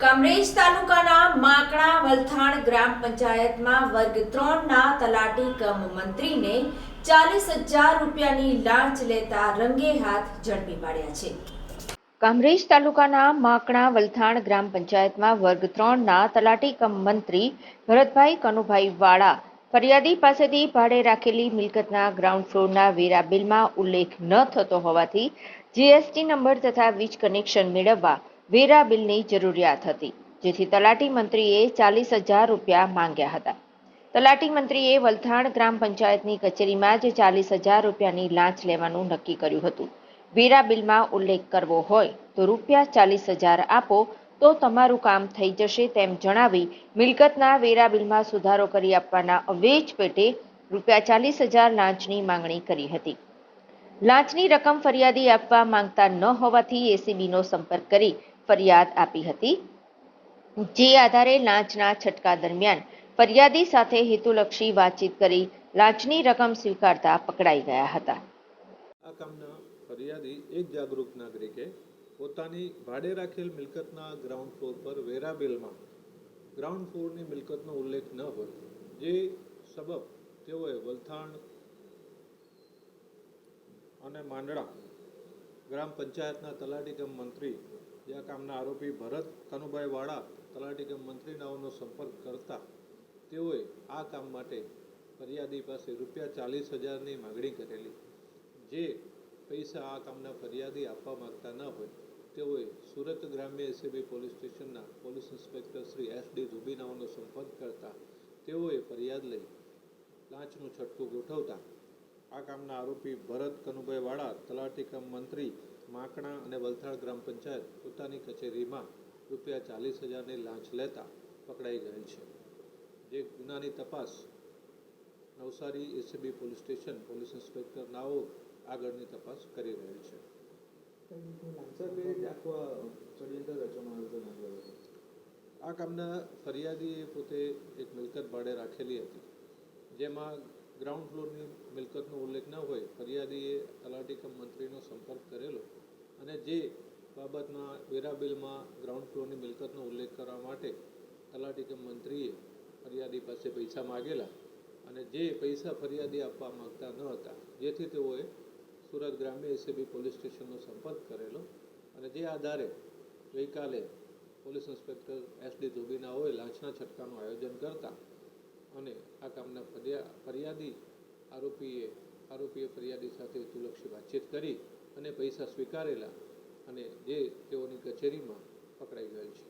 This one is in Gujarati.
કામરેજ તાલુકાના માકણા વલથાણ ગ્રામ પંચાયતમાં વર્ગ 3ના તલાટી કમ મંત્રીને 40,000 રૂપિયાની લાંચ લેતા રંગે હાથ ઝડપી પાડ્યા છે। કામરેજ તાલુકાના માકણા વલથાણ ગ્રામ પંચાયતમાં વર્ગ 3ના તલાટી કમ મંત્રી ભરતભાઈ કનુભાઈ વાળા ફરિયાદી પાસેથી ભાડે રાખેલી મિલકતના ગ્રાઉન્ડ ફ્લોરના વેરા બિલમાં ઉલ્લેખ ન થતો હોવાથી જીએસટી નંબર તથા વીજ કનેક્શન મેળવવા વેરા બિલની જરૂરિયાત હતી, જેથી તલાટી મંત્રીએ 40,000 રૂપિયા માંગ્યા હતા। તલાટી મંત્રીએ વલથાણ ગ્રામ પંચાયતની કચેરીમાં જ 40,000 રૂપિયાની લાંચ લેવાનું નક્કી કર્યું હતું। વેરા બિલમાં ઉલ્લેખ કરવો હોય તો રૂપિયા 40,000 આપો તો તમારું કામ થઈ જશે તેમ જણાવી મિલકતના વેરા બિલમાં સુધારો કરી આપવાના અવેજ પેટે રૂપિયા 40,000 લાંચની માંગણી કરી હતી। લાંચની રકમ ફરિયાદી આપવા માંગતા ન હોવાથી એસીબીનો સંપર્ક કરી ફરિયાદ આપી હતી, જે આધારે લાંચના છટકા દરમિયાન ફરિયાદી સાથે હેતુલક્ષી વાતચીત કરી લાંચની રકમ સ્વીકારતા પકડાઈ ગયા હતા। આ કામના ફરિયાદી એક જાગૃત નાગરિકે પોતાની ભાડે રાખેલ મિલકતના ગ્રાઉન્ડ ફ્લોર પર વેરા બિલમાં ગ્રાઉન્ડ ફ્લોરની મિલકતનો ઉલ્લેખ ન હોય, જે સબબ તેઓએ વલથાણ અને માંડળા ગ્રામ પંચાયતના તલાટી કમ મંત્રી આ કામના આરોપી ભરત કનુભાઈ વાળા તલાટી કમ મંત્રીનાઓનો સંપર્ક કરતા તેઓએ આ કામ માટે ફરિયાદી પાસે રૂપિયા 40,000ની માગણી કરેલી। જે પૈસા આ કામના ફરિયાદી આપવા માંગતા ન હોય તેઓએ સુરત ગ્રામ્ય એસીબી પોલીસ સ્ટેશનના પોલીસ ઇન્સ્પેક્ટર શ્રી એસડી ધુબીનાઓનો સંપર્ક કરતા તેઓએ ફરિયાદ લઈ લાંચનું છટકું ગોઠવતા આ કામના આરોપી ભરત કનુભાઈ વાળા તલાટી કમ મંત્રી માકણા અને વલથાણ ગ્રામ પંચાયત પોતાની કચેરીમાં રૂપિયા 40,000ની લાંચ લેતા પકડાઈ ગયેલ છે। જે ગુનાની તપાસ Navsari ACB police station police inspector નાઓ આગળની તપાસ કરી રહેલ છે। આ કામના ફરિયાદીએ પોતે એક મિલકત ભાડે રાખેલી હતી, જેમાં ગ્રાઉન્ડ ફ્લોરની મિલકતનો ઉલ્લેખ ન હોય ફરિયાદીએ તલાટી કમ મંત્રીનો સંપર્ક કરેલો અને જે બાબતમાં વેરા બિલમાં ગ્રાઉન્ડ ફ્લોરની મિલકતનો ઉલ્લેખ કરવા માટે તલાટી કમ મંત્રીએ ફરિયાદી પાસે પૈસા માગેલા અને જે પૈસા ફરિયાદી આપવા માંગતા ન હતા, જેથી તેઓએ સુરત ગ્રામ્ય એસીબી પોલીસ સ્ટેશનનો સંપર્ક કરેલો અને જે આધારે ગઈકાલે પોલીસ ઇન્સ્પેક્ટર એસડી ધોબીનાઓએ લાંચના છટકાનું આયોજન કરતા અને આ કામના આરોપીએ ફરિયાદી સાથે હેતુલક્ષી વાતચીત કરી અને પૈસા સ્વીકારેલા અને જે તેઓની કચેરીમાં પકડાઈ ગયેલ છે।